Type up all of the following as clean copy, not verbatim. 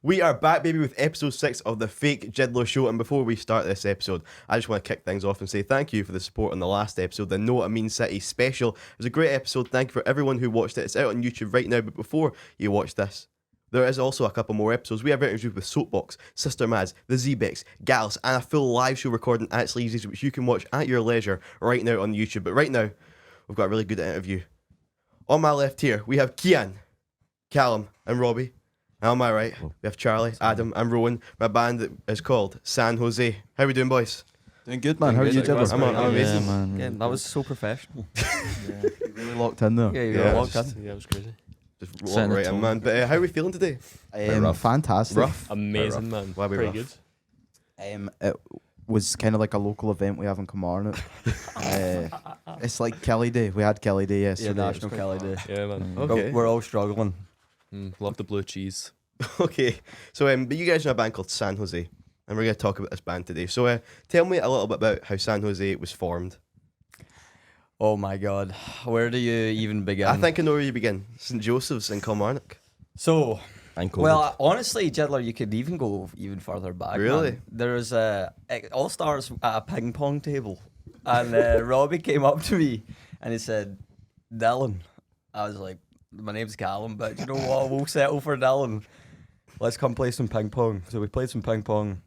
We are back, baby, with episode 6 of the fake Jiddler show. And before we start this episode, I just want to kick things off and say thank you for the support on the last episode, the No Amin City special. It was a great episode. Thank you for everyone who watched it. It's out on YouTube right now, but before you watch this, there is also a couple more episodes. We have interviews with Soapbox, Sister Maz, the 𝐓𝐡𝐞 𝐤𝐢𝐲, and a full live show recording at �sleazy's, which you can watch at your leisure right now on YouTube. But right now, we've got a really good interview. On my left here, we have Cian, Callum, and Robbie. And on my right, we have Charlie, Adam, and Roan. My band that is called San Jose. How we doing, boys? Doing good, man. How are you, Jiddler? I'm amazing. Yeah, man. Yeah, that was so professional. Yeah, you really locked in there. Yeah, you were locked in. Yeah, it was crazy. Just roll right in, man. But how are we feeling today? Fantastic. Rough? Amazing, man. Why we Pretty rough? good. It was kind of like a local event we have in Kilmarnock. It's like Kelly Day. We had Kelly Day yesterday. Yeah, National Kelly Day. Yeah, man. Okay. We're all struggling. Love the blue cheese. Okay. So, but you guys are in a band called San Jose, and we're going to talk about this band today. So, tell me a little bit about how San Jose was formed. Oh my God, where do you even begin? I think I know where you begin. St. Joseph's in Kilmarnock. So. And Well, honestly, Jiddler, you could even go even further back. Really? Man. There was it all starts at a ping pong table, and Robbie came up to me and he said, "Dylan," I was like, "My name's Callum, but you know what? We'll settle for Dylan. Let's come play some ping pong." So we played some ping pong,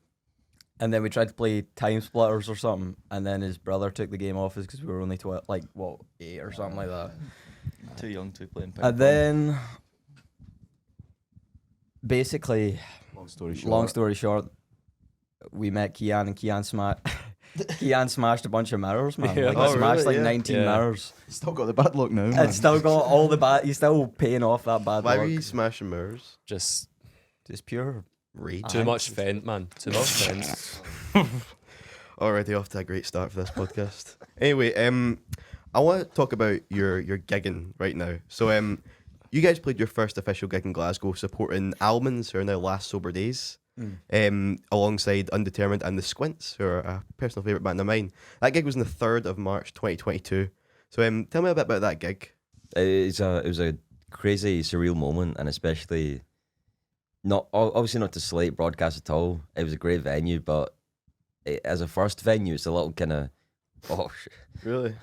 and then we tried to play time splitters or something, and then his brother took the game off us because we were only 8 or something like that. Too young to be playing ping And then. Basically, long story short, we met Cian and Cian smashed a bunch of mirrors, man. Yeah. Like, Oh, smashed really? like Yeah. 19 Yeah. mirrors. Still got the bad luck now, man. And still got all the bad. He's still paying off that bad Why luck. were you smashing mirrors? Just Just pure. Rage. too much fent, man. Too much fent. Already off to a great start for this podcast. Anyway, I want to talk about your gigging right now. So, you guys played your first official gig in Glasgow, supporting Almonds, who are now Last Sober Days, alongside Undetermined and the Squints, who are a personal favourite band of mine. That gig was on the 3rd of March 2022. So, tell me a bit about that gig. It was a crazy, surreal moment, and especially obviously not to slate broadcast at all. It was a great venue, but as a first venue, it's a little kind of Really?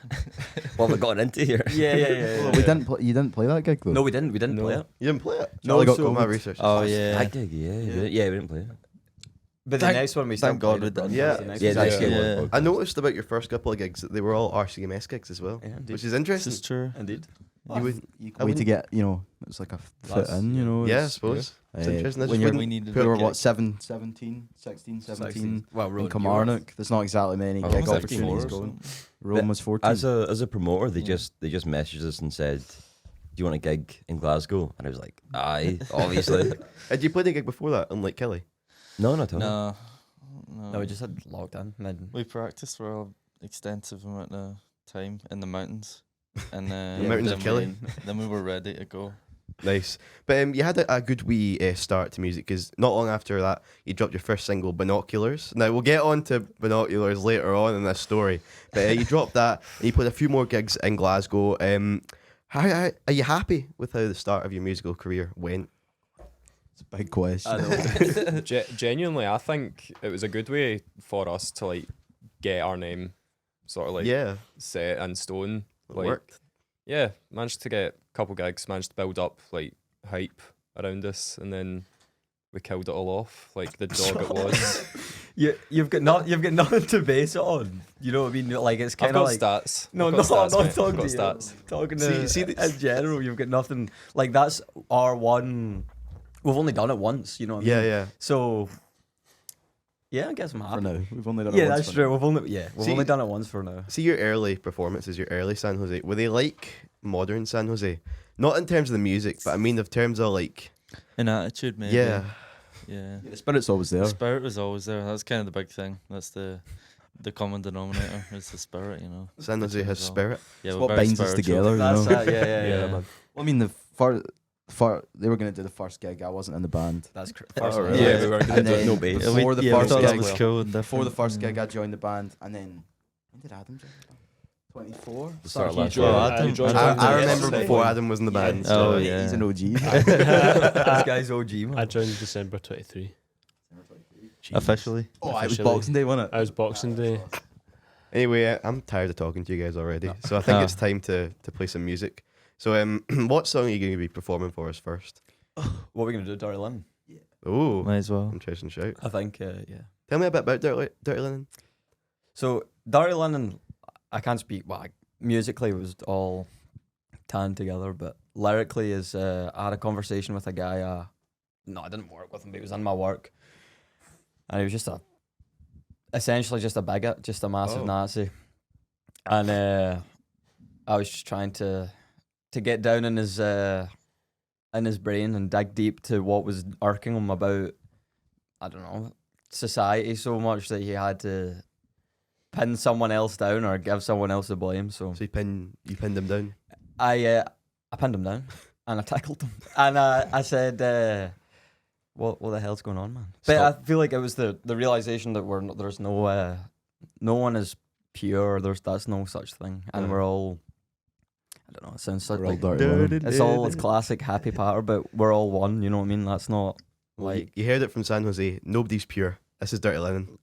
what have we gotten into here? Yeah. Well, you didn't play that gig though. No, we didn't. We didn't play it. You didn't play it? No, I got so- my research. Oh, That gig, yeah, we didn't play it. But the next one we still thank God played we it, didn't. bro. Yeah. The next Yeah, one. next game. Yeah. I noticed about your first couple of gigs that they were all RCMS gigs as well, Yeah, indeed. which is interesting. This is true. Indeed. You would, I Way to wouldn't- get, it's like a fit That's- in, yeah, I it's- suppose. It's Uh, interesting. I just when you're- wouldn't we needed put- We were Yeah. what, 17, Well, in Roan, Kilmarnock. There's not exactly many Oh, gig 15 opportunities or going. Rome was 14. As a promoter, they just messaged us and said, "Do you want a gig in Glasgow?" And I was like, "Aye, obviously." Had you played a gig before that, unlike Kelly? No, not at all. No. No, we just had locked in. And then We practiced for an extensive amount of time in the mountains. And The mountains of then Kelly. then we were ready to go. Nice. But you had a good wee start to music, because not long after that, you dropped your first single, Binoculars. Now, we'll get on to Binoculars later on in this story. But you dropped that, and you played a few more gigs in Glasgow. How are you happy with how the start of your musical career went? It's a big question. I know. Genuinely, I think it was a good way for us to like get our name sort of like Yeah, set in stone. it Like, worked. yeah, managed to get a couple gigs, managed to build up like hype around us, and then we killed it all off like the dog it was. You've got nothing to base it on. You know what I mean? Like it's I've kind got of like stats. no, I've no, got stats, I'm not mate. talking I've to got you. stats. Talking to See, in general, you've got nothing. Like that's our one. We've only done it once. You know what I mean? Yeah. So yeah, I guess I'm For happy. now, we've only done it Yeah, once that's for true. now. We've See- only done it once for now. See your early performances, your early San Jose. Were they like modern San Jose? Not in terms of the music, but I mean in terms of like, An attitude, maybe. yeah. Yeah. The spirit's always there. The spirit was always there. That's kind of the big thing. That's the common denominator is the spirit, San Jose has As well. spirit. Yeah, It's we're what very binds us spiritual. together, That's you know. yeah, Yeah. man. Well, I mean, the they were going to do the first gig. I wasn't in the band. That's Oh, really? Yeah, we were gonna And do then no bass. before the we first thought that gig, was cool. before the first gig, I joined the band, and then when did Adam join the band? 24. The start of last joined- year. Adam. you joined I I December. remember before Adam was in the band. Oh, so- yeah. He's an OG. This guy's OG, man. I joined December 23. Officially. Oh, it was Officially. Boxing Day, wasn't it? I was Boxing Day. Anyway, I'm tired of talking to you guys already, so I think it's time to play some music. So, what song are you going to be performing for us first? What are we gonna do, Dirty Linen? Oh, Might as well. interesting shout. I think, yeah. Tell me a bit about Dirty Linen. So Dirty Linen, I can't speak. Well, musically it was all tanned together, but lyrically is I had a conversation with a guy. No, I didn't work with him, but he was in my work, and he was just essentially just a bigot, just a massive Nazi, and I was just trying to get down in his brain and dig deep to what was irking him about, I don't know, society so much that he had to pin someone else down or give someone else the blame. So So you pinned him down. I pinned him down and I tackled him and I said, what the hell's going on, man? But Stop. I feel like it was the realization that there's no one is pure. That's no such thing, and we're all, I don't know. It sounds We're all like dirty linen. it's classic happy patter, but we're all one. You know what I mean? That's not like You heard it from San Jose. Nobody's pure. This is Dirty Linen.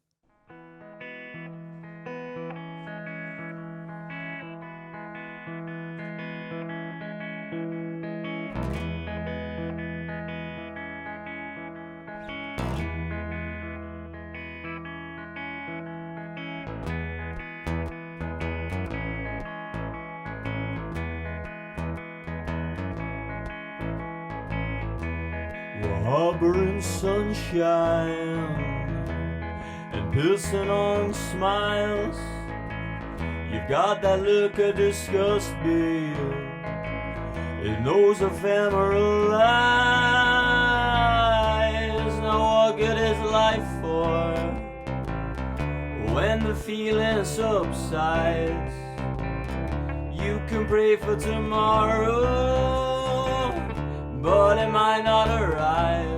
Harboring sunshine and piercing on smiles. You've got that look of disgust, babe. It knows ephemeral lies. Now what good is life for when the feeling subsides? You can pray for tomorrow, but it might not arrive.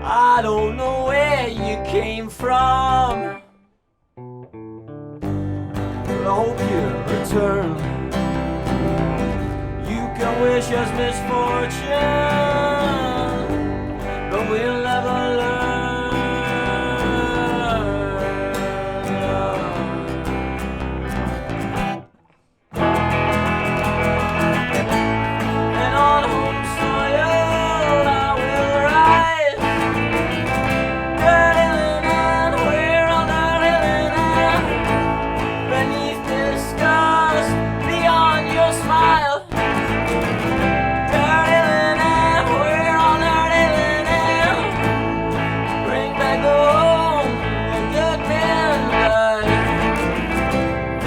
I don't know where you came from, but I hope you return. You can wish us misfortune, but we'll never learn. And on home soil I will rise. Dirty linen, we're on dirty linen. Beneath disgust, beyond your smile. Dirty linen, we're on dirty linen. Bring back the home and good men die.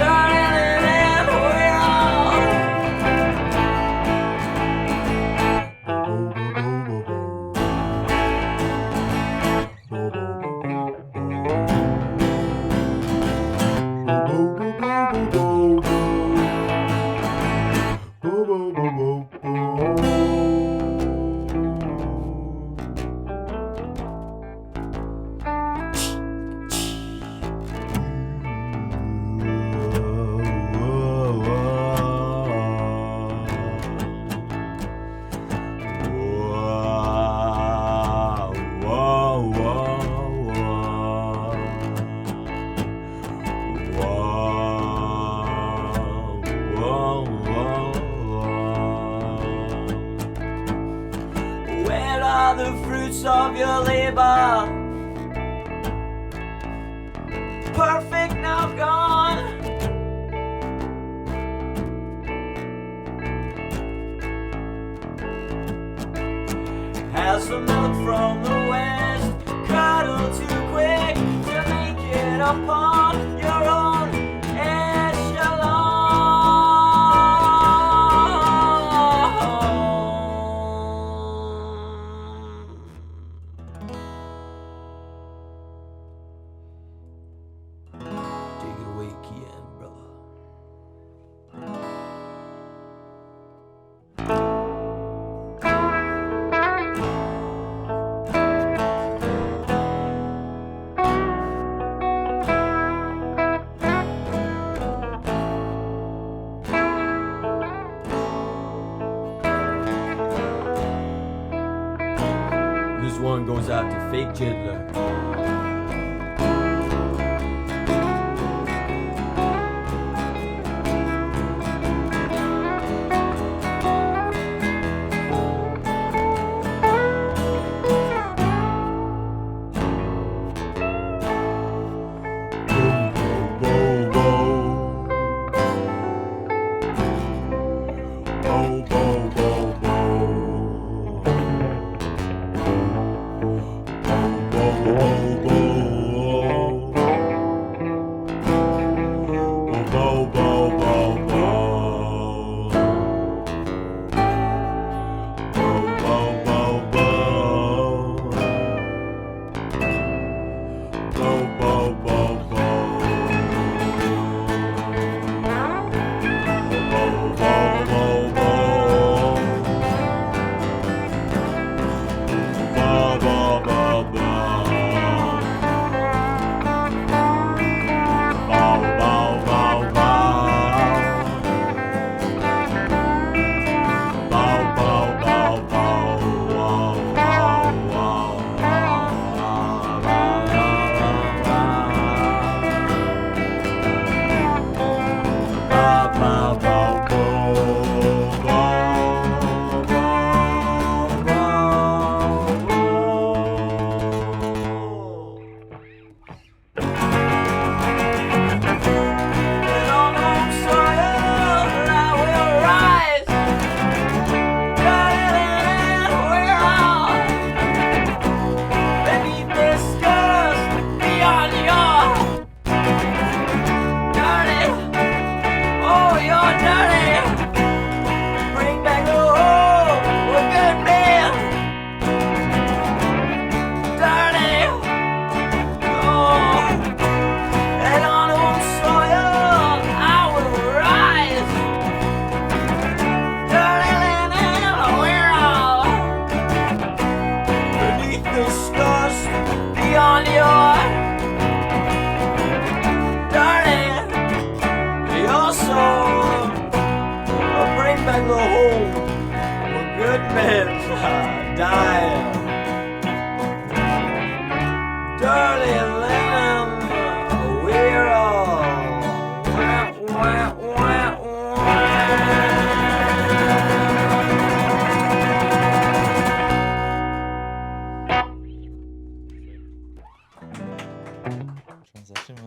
Dirty linen, we're on. Where are the fruits of your labor? Perfect now gone. Has the milk from the west curdled too quick to make it upon your own echelon? Take it away, Cian, brother. This one goes out to fake Jiddler.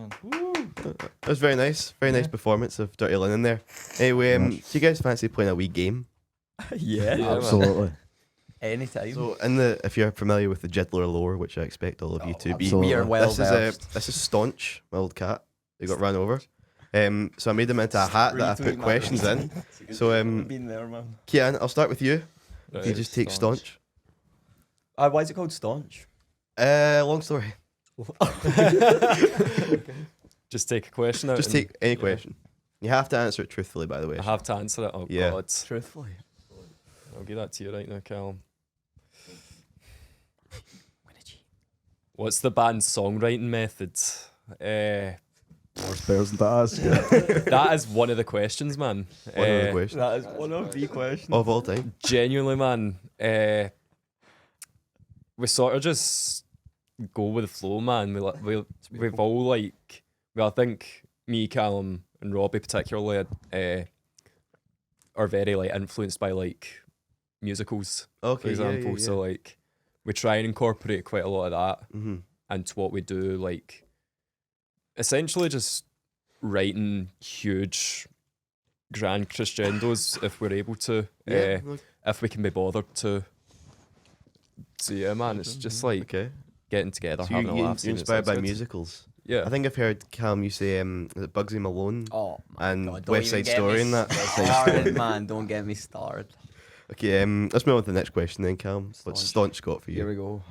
That was very nice. Very nice performance of Dirty Linen there. Anyway, do you guys fancy playing a wee game? Yeah, Absolutely. anytime. So, if you're familiar with the Jiddler lore, which I expect all of you to be, absolutely. We are well this is versed. this is Staunch, my old cat. He got run over. So I made him into a hat that I put questions in. So, Been there, man. Cian, I'll start with you. Right, You just take Staunch. Why is it called staunch? Long story. Just take a question out. Just and take any question. You have to answer it truthfully, by the way. I have to answer it. Oh Yeah. God. Truthfully. I'll give that to you right now, Callum. What's the band's songwriting method? More spares than to ask. That is one of the questions, man. One of the questions That is one of the questions. of all time. Genuinely, man. We sort of just go with the flow, man. We've all like, well, I think me, Callum, and Robbie particularly are very like influenced by like musicals, Okay, for example. Yeah. So like, we try and incorporate quite a lot of that Mm-hmm. into what we do. Like, essentially just writing huge, grand crescendos if we're able to. If we can be bothered to. So yeah, man, it's just like okay. getting together, So having a laugh. you're seeing it inspired sounds by good. musicals. Yeah. I think I've heard Callum, you say, is it Bugsy Malone Oh, my and God, don't West even Side get Story me and that. started, man. Don't get me started. Okay, let's move on to the next question then, Callum. What's Staunch. Staunch got for Here you? we go.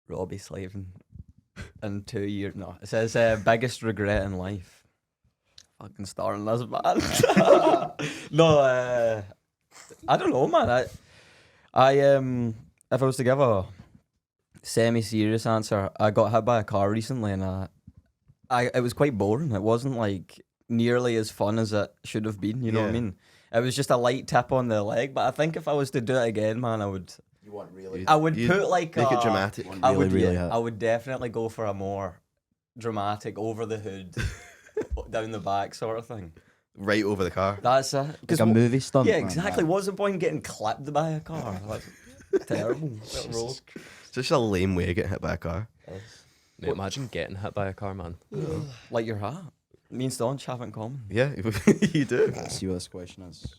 Robbie slaving in 2 years. No, it says biggest regret in life. Fucking starting this band. No, I don't know, man. I if I was to give a semi-serious answer, I got hit by a car recently, and it was quite boring. It wasn't like nearly as fun as it should have been. You know what I Yeah. mean? It was just a light tip on the leg, but I think if I was to do it again, man, I would You'd put like make a, it dramatic. I would, really yeah, hit. I would definitely go for a more dramatic over the hood, down the back sort of thing. Right over the car. That's it. Like a movie stunt. Yeah, man, exactly. that. What's the point in getting clipped by a car? That's terrible. Little roll. It's just a lame way of getting hit by a car. Mate, imagine getting hit by a car, man. Like your hat. Me and Staunch have it in common. Yeah, you do. Let's see what this question is.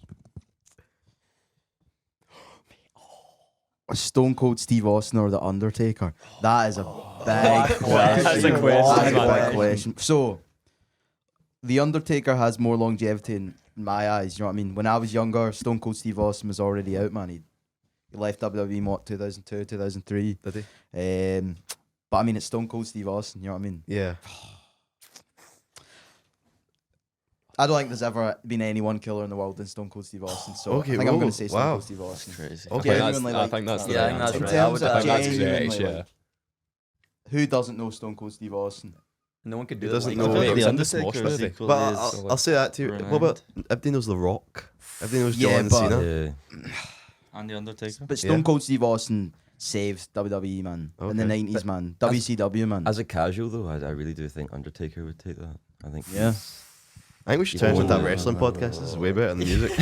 Stone Cold Steve Austin or The Undertaker? That is a big question. That's a question, That is a man. big question. So, The Undertaker has more longevity in my eyes. You know what I mean? When I was younger, Stone Cold Steve Austin was already out, man. He left WWE, what, 2002, 2003. Did he? But I mean, it's Stone Cold Steve Austin. You know what I mean? Yeah. I don't think there's ever been any one killer in the world than Stone Cold Steve Austin. So Okay, I think I'm whoa, going to say Stone wow. Cold Steve Austin. Crazy. Okay. Genuinely, I think that's the Yeah, I right think that's answer. right. In I terms would of I think that's genuinely, correct, yeah. like, who doesn't know Stone Cold Steve Austin? No one could do He it doesn't like know that. what The It's in the Undertaker Smosh is movie. equally But as I'll say that too. What about everybody knows The Rock? Everybody knows Yeah, John but- Cena. Yeah. and the Undertaker. But Stone Yeah. Cold Steve Austin saved WWE, man. In the Okay. 90s, man. WCW, man. As a casual though, I really do think Undertaker would take that. I think. Yeah. I think we should You turn don't into that know. wrestling podcast. This is way better than the music.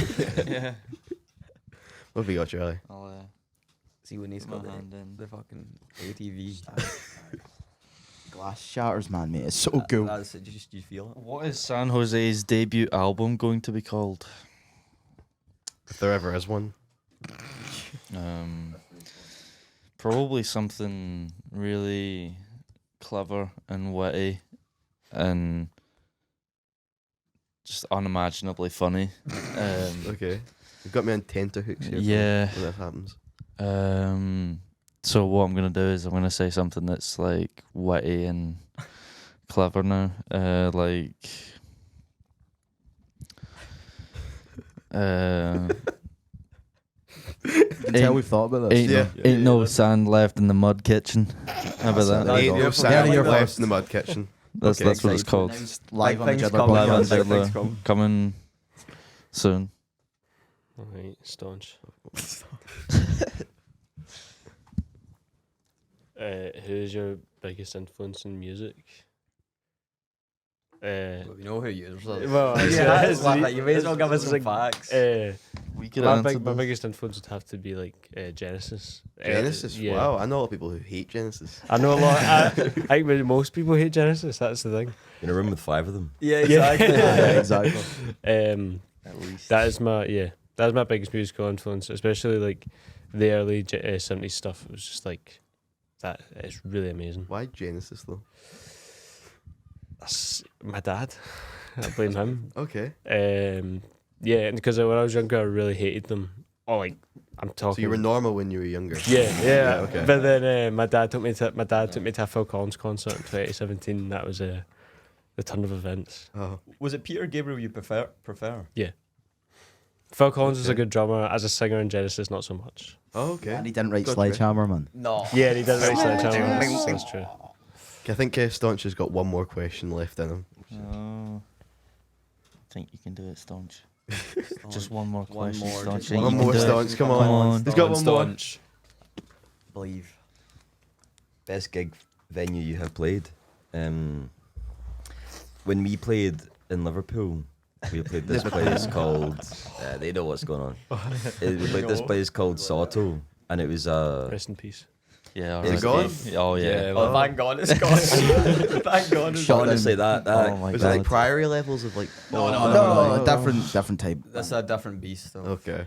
Yeah. What have you got, Charlie? I'll See when he's my got hand in. the fucking ATV. Glass shatters, man, mate. It's so cool. That's it. Just you feel it. What is San Jose's debut album going to be called? If there ever is one. Probably something really clever and witty and just unimaginably funny. Okay. You've got me on tenterhooks here. Yeah. When that happens. So what I'm gonna do is I'm gonna say something that's like witty and clever now. You can tell we've thought about this. Ain't no sand left in the mud kitchen. How about that? There you Ain't go. no Yeah, sand you're left first. in the mud kitchen. That's Okay, that's what it's called. Announced live on the Big things Jiddler coming. Live on podcast. Big things Jiddler coming. coming soon. Alright, staunch. Who's your biggest influence in music? We know who yours is. Well, Yeah, it's- like that. You may as well give us it's some like, facts. We could my answer this. biggest influence would have to be like Genesis. Genesis? Yeah. Wow, I know a lot of people who hate Genesis. I know a lot. I think most people hate Genesis. That's the thing. In a room with 5 of them. Yeah, exactly. Yeah, exactly. At least. That is my biggest musical influence, especially like the early 70s stuff. It was just like that. It's really amazing. Why Genesis though? That's my dad. I blame him. Okay. Yeah, because when I was younger, I really hated them. Oh, like I'm talking. So you were normal when you were younger. Yeah. okay. But then my dad took me to a Phil Collins concert in 2017. That was a ton of events. Oh. Was it Peter Gabriel you prefer? Phil Collins was a Okay. good drummer. As a singer in Genesis, not so much. Oh, okay. And he didn't write Good Sledgehammer, man. No. Yeah, he does write Sledgehammer. That's true. I think Staunch has got one more question left in him. Oh, I think you can do it, Staunch. Just one more One question, more, Staunch. just Yeah, one you can more, do it. Staunch. Come Come on. on. He's got one more. Staunch. Believe. Best gig venue you have played? When we played in Liverpool, we played this place called. They know what's going on. We played this place called 𝐓𝐡𝐞, and it was Rest in peace. Yeah, Is it alright. gone? Oh yeah. Yeah, Oh, thank God it's gone. Thank God it's Shut gone. down. honestly that Oh my Was it like god. Priory levels of like? No, different type. That's a different beast, though. Okay.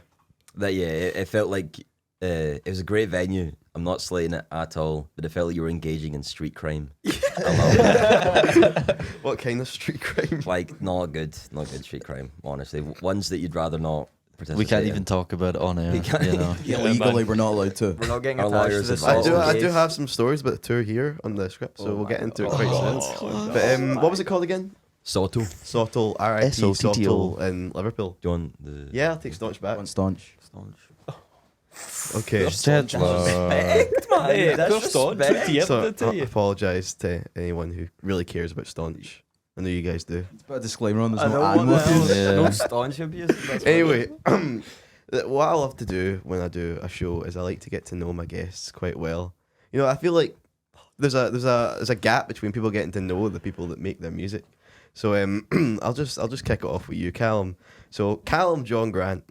that yeah, it felt like it was a great venue. I'm not slating it at all, but it felt like you were engaging in street crime. I love it. What kind of street crime? Like not good street crime. Honestly, ones that you'd rather not participate. We can't in. even talk about it on air. We can't- You know. Legally, we're not allowed to. We're not getting Our attached to lawyers this. advise sort of I do case. have some stories about the tour here on the script, so we'll get into it quite soon. But what was it called again? 𝐓𝐡𝐞. 𝐓𝐡𝐞, R.I.P. 𝐓𝐡𝐞. 𝐓𝐡𝐞 in Liverpool. Do you want the? Yeah, I'll take Staunch back. One staunch. Okay. Jiddler. Respect, man. Hey, That's of course, Staunch. respect. Yeah, So but I tell I you. apologise to anyone who really cares about Staunch. I know you guys do. Put a disclaimer on. I There's know no what animal the hell. abuse. Yeah. No staunch abuse. That's Anyway, what I love to do when I do a show is I like to get to know my guests quite well. You know, I feel like there's a gap between people getting to know the people that make their music. So I'll just kick it off with you, Callum. So Callum John Grant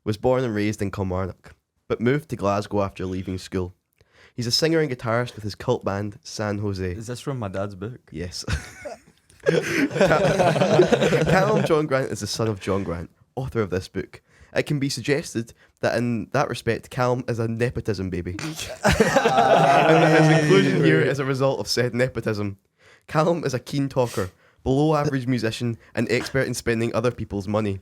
was born and raised in Kilmarnock, but moved to Glasgow after leaving school. He's a singer and guitarist with his cult band San Jose. Is this from my dad's book? Yes. Callum John Grant is the son of John Grant, author of this book. It can be suggested that in that respect, Callum is a nepotism baby. And his inclusion here is a result of said nepotism. Callum is a keen talker, below average musician, and expert in spending other people's money.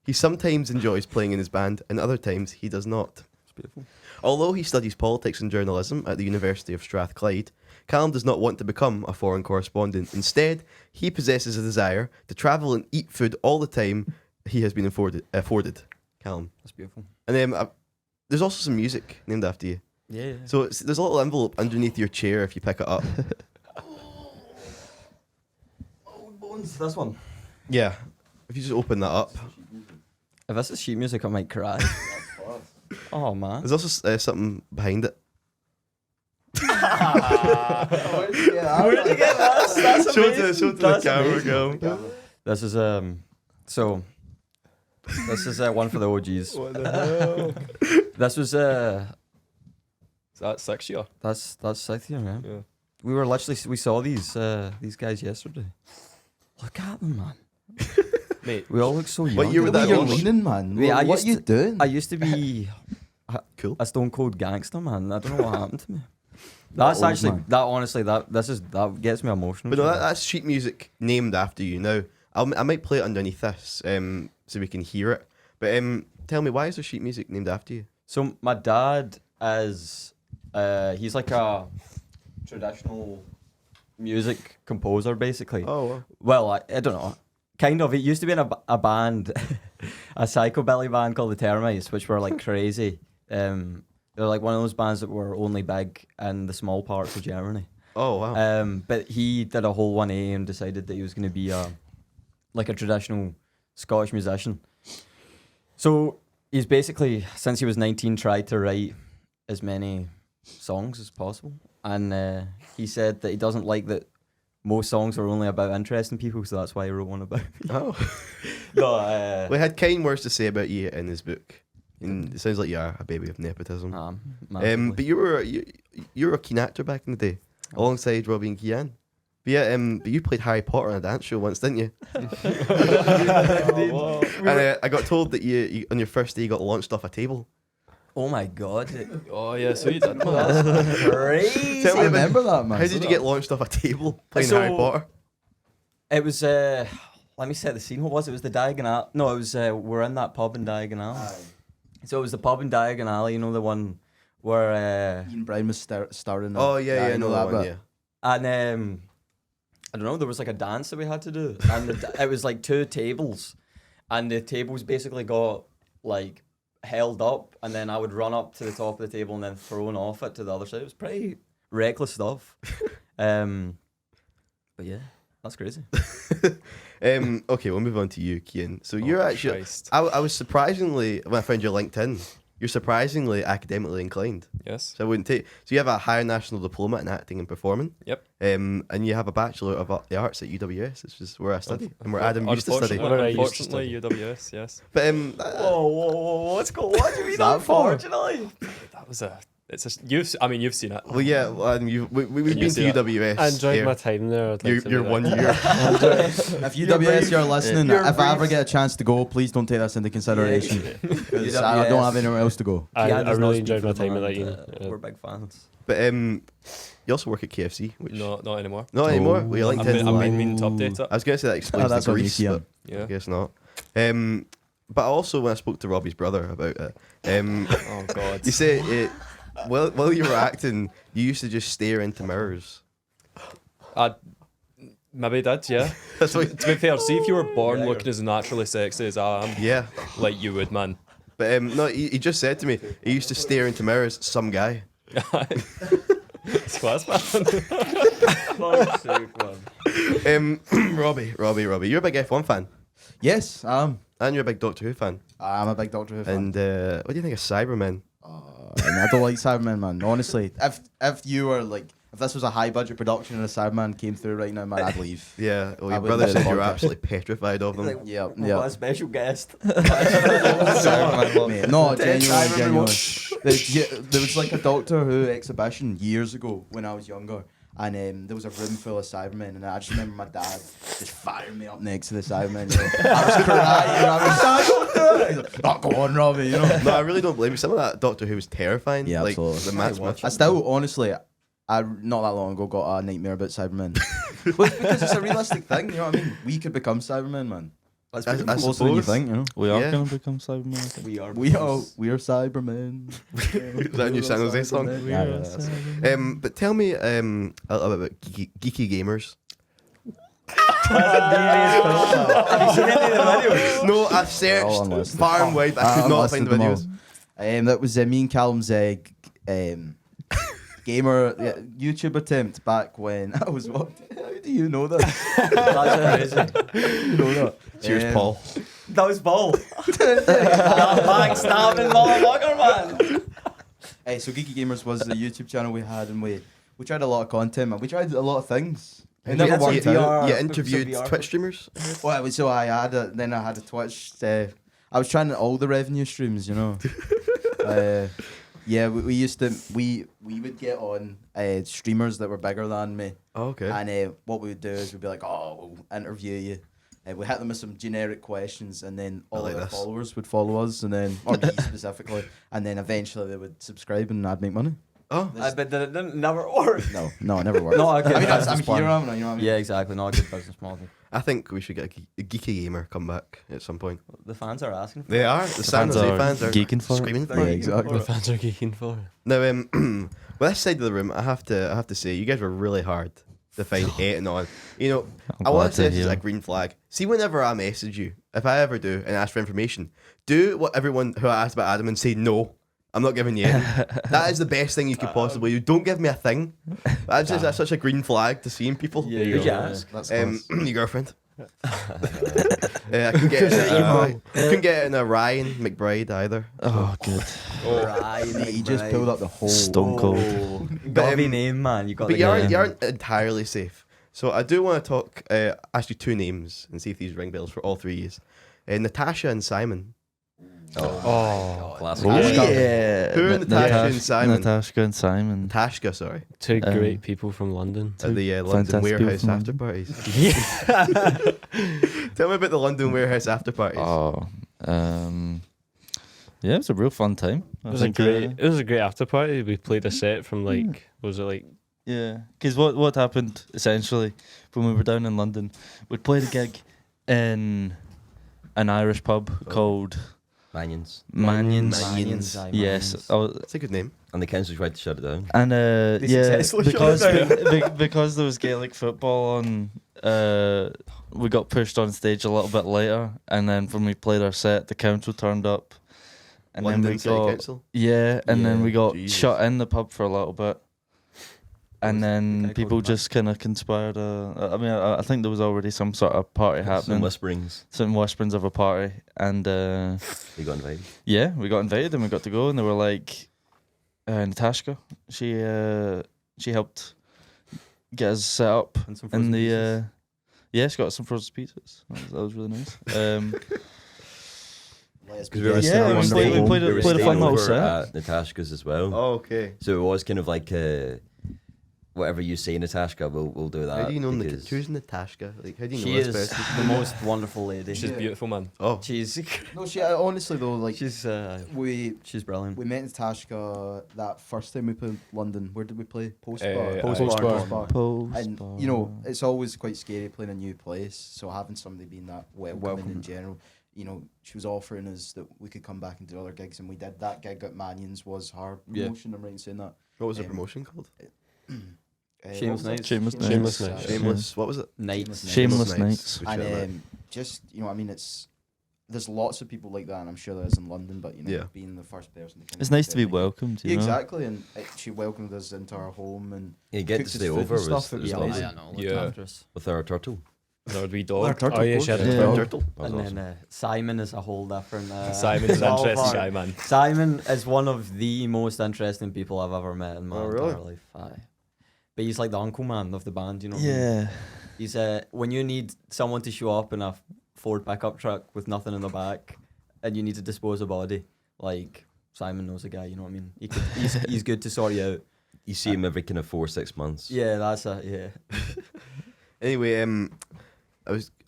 He sometimes enjoys playing in his band, and other times he does not. It's beautiful. Although he studies politics and journalism at the University of Strathclyde, Callum does not want to become a foreign correspondent. Instead, he possesses a desire to travel and eat food all the time he has been afforded. Callum. That's beautiful. And then there's also some music named after you. Yeah. So there's a little envelope underneath your chair if you pick it up. Old bones. This one. Yeah. If you just open that up. If this is sheet music, I might cry. Oh man. There's also something behind it. Where'd you get this? That's Show it amazing. to the That's camera, amazing. go. This is so. This is one for the OGs. What the hell? This was Is that 6th year? that's 6th year, man. Yeah. We were literally we saw these guys yesterday. Look at them, man. Mate, We all look so young. What year were What that you're on? leaning, man. Yeah, I what used you to- doing? I used to be Cool. a stone cold gangster, man. I don't know what happened to me. That's old actually man. that honestly that gets me emotional. But no, that's sheet music named after you. Now, I might play it underneath this so we can hear it. But tell me, why is there sheet music named after you? So my dad is he's like a traditional music composer, basically. Oh, wow. Well, I don't know. Kind of. It used to be in a band, a psychobilly band called the 𝐓𝐿, which were like crazy. They're like one of those bands that were only big in the small parts of Germany. Oh, wow. But he did a whole 180 and decided that he was going to be like a traditional Scottish musician. So he's basically, since he was 19, tried to write as many songs as possible. And he said that he doesn't like that most songs are only about interesting people, so that's why he wrote one about me. Oh. No, We had kind words to say about you in his book. And it sounds like you are a baby of nepotism. massively. But you were a keen actor back in the day, alongside Robbie and Cian. But yeah, but you played Harry Potter on a dance show once, didn't you? And I got told that you on your first day you got launched off a table. Oh my god. oh yeah, so you did. Man. That's crazy. Tell me I about- remember that, man. How did you get launched off a table playing So- Harry Potter? It was, let me set the scene. What was it? It was the Diagon Alley. No, it was, we're in that pub in Diagon Alley. So it was the pub in Diagon Alley, you know, the one where, Ian Brown was starring. Oh yeah, I know that one. bit. Yeah. and I don't know, there was like a dance that we had to do. And it was like 2 tables. And the tables basically got like held up. And then I would run up to the top of the table and then thrown off it to the other side. It was pretty reckless stuff. But yeah, that's crazy. Okay, we'll move on to you, Cian. So you're actually, Christ. I was surprisingly, when I found your LinkedIn, you're surprisingly academically inclined. Yes. So I wouldn't take. So you have a higher national diploma in acting and performing. Yep. And you have a bachelor of the arts at UWS, which is where I study and where Adam used to study. Unfortunately, UWS, yes. But Whoa, what's going on? What do you mean, that for? unfortunately? That was a. It's a. You've seen it. well, yeah, well, we've Can been you to see that? UWS. I enjoyed here. my time there. I'd like to Your do 1 that. year. If UWS you're listening, You're if I ever brief. get a chance to go, please don't take this into consideration. 'Cause I UWS. don't have anywhere else to go. I does not really speak enjoyed for my the time at that band, uni. We're big fans. But you also work at KFC, which No, not anymore. not anymore. Well, your I've LinkedIn. been meaning to update it. I was going to say that explains that's the on you, grease, Cian. but Yeah. I guess not. But also when I spoke to Robbie's brother about it, Oh God. he said while you were acting, you used to just stare into mirrors. I maybe did, yeah. That's what. To be fair, see if you were born Yeah, looking as naturally sexy as I am, Yeah, like you would, man. but no, he just said to me he used to stare into mirrors. Some guy. It's class, man. Robbie, you're a big F1 fan, Yes, and you're a big Doctor Who fan. I'm a big Doctor Who fan. And what do you think of Cybermen? And I don't like Cybermen, man. Honestly, if you were like, if this was a high budget production and a Cyberman came through right now, man, I'd leave. Yeah, well, I your would brother do said the you were podcast. absolutely petrified of them. Like, Yeah, what a yeah. special guest. Mate, no, Dead genuinely. Cybermen. There was like a Doctor Who exhibition years ago when I was younger, and there was a room full of Cybermen, and I just remember my dad just firing me up next to the Cybermen. You know? I was crying. I was Dad, don't do it. He's like, "Oh, go on, Robbie." You know. No, I really don't blame you. Some of that Doctor Who was terrifying. Yeah, like absolutely. the Matt Smith. I still, honestly, I not that long ago got a nightmare about Cybermen. Well, it's because it's a realistic thing. You know what I mean? We could become Cybermen, man. That's I- pretty I cool. Closer than you suppose. think. You know. We are Yeah. going to become Cybermen. I think. We are Cybermen. Is that a new San Jose song? Yeah, that's- But tell me a little bit about geeky gamers. Have you seen any of the videos? No, I've all searched unlisted. far and wide. I could not find the videos. That was me and Callum's gamer YouTube attempt back when I was what? How do you know that? That's crazy. You know that? Cheers, Paul. That was Paul. Backstabbing motherfucker, man. So Geeky Gamers was the YouTube channel we had, and we tried a lot of content, man. We tried a lot of things. It You never had some worked out. VR. You some interviewed VR. Twitch streamers. Well, so I had then I had a Twitch. I was trying all the revenue streams, you know. Yeah, we used to we would get on streamers that were bigger than me, Oh, okay. and what we would do is we'd be like, "Oh, we'll interview you." We hit them with some generic questions, and then all like of our this. followers would follow us, and then or me specifically, and then eventually they would subscribe, and I'd make money. Oh, I bet that it didn't never work. No, it never worked. Not a good I mean, I'm business plan. here, you know what I mean? Yeah, exactly. Not a good business model. I think we should get a geeky gamer come back at some point. The fans are asking for They it. are. The San fans Jose are fans are geeking for it. screaming for Yeah, it. exactly. The fans are geeking for it. Now, well, this side of the room, I have to say, you guys were really hard to find eight on. You know, I'm I want glad to say to this is hear. a green flag. See, whenever I message you, if I ever do and ask for information, do what everyone who I asked about Adam and say no. I'm not giving you any. That is the best thing you could possibly do. Don't give me a thing. That's such a green flag to seeing people. Yeah, you ask. That's Your girlfriend. I couldn't get it in a Ryan McBride either. Oh, good. Ryan, He just McBride. pulled up the whole Stone Cold. Got But, a name, man. You got But the you name. aren't, you aren't entirely safe. So I do want to talk, ask you two names and see if these ring bells for all three years. Natasha and Simon. Oh, Classic. Oh, Natasha. yeah. Who are Natasha and Simon? Natasha and Simon. Tashka, sorry. two Um, great people from London. At the London fantastic Warehouse people after from parties. Yeah. Tell me about the London Warehouse after parties. Oh, yeah, it was a real fun time. It was a great after party. We played a set from like, what was it like? Yeah, because what happened essentially when we were down in London, we'd played a gig in an Irish pub called Manions. Mannion's. Mannion's. Yes, That's a good name. And the council tried to shut it down. and They yeah, successfully shut because it because there was Gaelic football on, we got pushed on stage a little bit later, and then when we played our set, the council turned up, and London then we City got Council. yeah, and then Yeah, we got Jesus. shut in the pub for a little bit. And then guy people called just kind of conspired. I mean, I think there was already some sort of party Some happening, whisperings. some whisperings of a party, and They got invited. yeah, we got invited and we got to go, and they were like, Natasha, she helped get us set up And some in frozen the pizzas. yeah, she got some frozen pizzas. That was really nice. Because we were Yeah, staying- we played- we played a- we were played a staying fun little over set. at Natasha's as well. Oh, okay. So it was kind of like whatever you say, Natasha, we'll do that. How do you know because- who's Natasha? Like, how do you She know is this person? the most wonderful lady. She's beautiful, man. Oh, She's No, she honestly though, like she's we brilliant. we met Natasha that first time we played London. Where did we play? Post bar. Post Bar. And you know, it's always quite scary playing a new place. So having somebody being that welcoming in general, you know, she was offering us that we could come back and do other gigs, and we did. That gig at Mannion's was her Yeah. promotion. I'm right in saying that. what was the Um, promotion called? Shameless what was it? Nights. Shameless Nights. Shameless Nights. Shameless. What was it? Nights. Shameless Nights. Nights. We should have that. And just you know, I mean, it's there's lots of people like that, and I'm sure there is in London. But Yeah. being the first person, to kind It's of nice to be like- welcomed. You Yeah, know? exactly, and she welcomed us into our home and You get to cooked us stay food over and stuff. It was was Yeah, amazing. I know. Yeah. Yeah. with our turtle. Our wee Our dog. turtle, Oh, yeah, of she had course. a Yeah. dog. Turtle. And then Simon is a whole different. Simon's an small interesting part. guy, man. Simon is one of the most interesting people I've ever met in my Oh, really? entire life. Aye. But he's like the uncle man of the band, you know. What I mean? Yeah. He's when you need someone to show up in a Ford pickup truck with nothing in the back, and you need to dispose a body. Like Simon knows a guy, you know what I mean. He's good to sort you out. You see him every kind of 4-6 months. Yeah, that's it. Yeah. Anyway,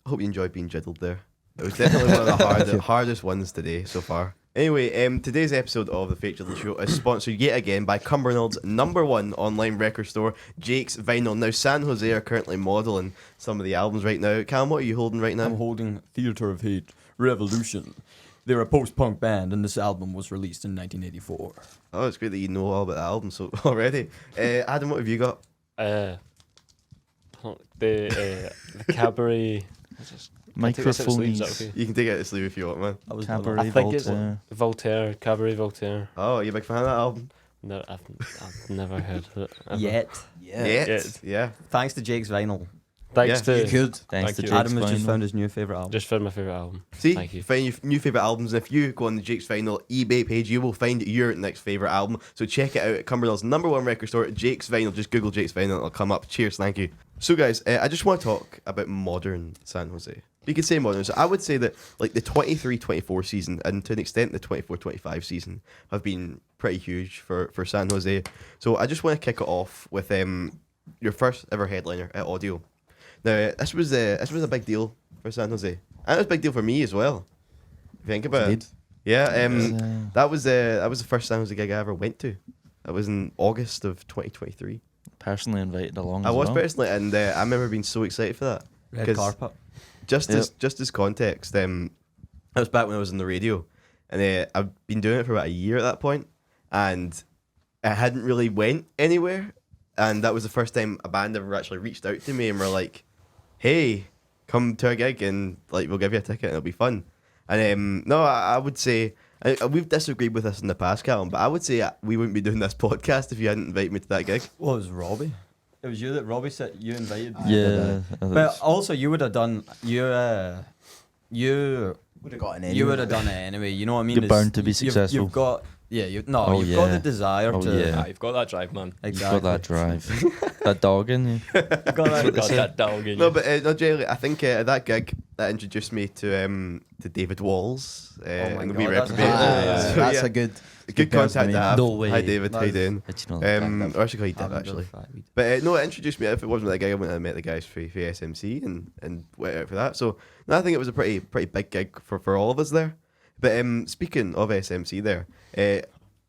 hope you enjoyed being jiddled there. It was definitely one of the hardest ones today so far. Anyway, today's episode of the Fake Jiddler Show is sponsored yet again by Cumbernaild's #1 online record store, Jake's Vinyl. Now, San Jose are currently modelling some of the albums right now. Callum, what are you holding right now? I'm holding Theatre of Hate Revolution. They're a post-punk band, and this album was released in 1984. Oh, it's great that you know all about the album so already. Adam, what have you got? The Cabaret. Microphone. Is that okay? You can take it out of sleeve if you want, man. I was Cabaret I think it's Voltaire. Voltaire. Cabaret Voltaire. Oh, you a big fan of that album? No, I've never heard of it. ever. Yet. Yeah. Yes. Yeah. Thanks to Jake's Vinyl. Thanks Yeah, You to could. Thanks Thank to you. Jake's Adam has just Vinyl. found his new favourite album. just found my favorite album. See, Thank you. find your new favourite albums. And if you go on the Jake's Vinyl eBay page, you will find your next favourite album. So check it out at Cumbernaild's #1 record store, Jake's Vinyl. Just Google Jake's Vinyl, it'll come up. Cheers, thank you. So, guys, I just want to talk about modern San Jose. You could say modern. So I would say that like the 23-24 season, and to an extent the 24-25 season, have been pretty huge for San Jose. So I just want to kick it off with your first ever headliner at Audio. Now this was a big deal for San Jose, and it was a big deal for me as well. If you think about it, yeah. That was the first San Jose gig I ever went to. That was in August of 2023. Personally invited along. I as was well. personally, and I remember being so excited for that. Red 'Cause carpet. Just Yep. as context, that was back when I was in the radio, and I've been doing it for about a year at that point, and I hadn't really went anywhere, and that was the first time a band ever actually reached out to me and were like, "Hey, come to a gig and like we'll give you a ticket and it'll be fun." And no, I would say we've disagreed with this in the past, Callum, but I would say we wouldn't be doing this podcast if you hadn't invited me to that gig. Well, it was Robbie. It was you that Robbie said you invited. Yeah. But also, you would have done you Would have got an you would have done it anyway. You know what I mean? You're It's- bound to be successful. You've got you've got Oh, the yeah. desire Oh, to. yeah. You've got that drive, man. You've Exactly. got that drive. That dog in you. You've got that- You've got that dog in No, you. but no, generally, I think that gig that introduced me to David Walls my and the God, Wee that's Reprobate. Ah, So, that's yeah, a good good contact to have. No way. Hi, David. How you doing? How'd you know that? Or I should call you I Deb, haven't actually. done that. But no, it introduced me. If it wasn't that gig, I went and met the guys for SMC and went out for that. So no, I think it was a pretty big gig for all of us there. But speaking of SMC there,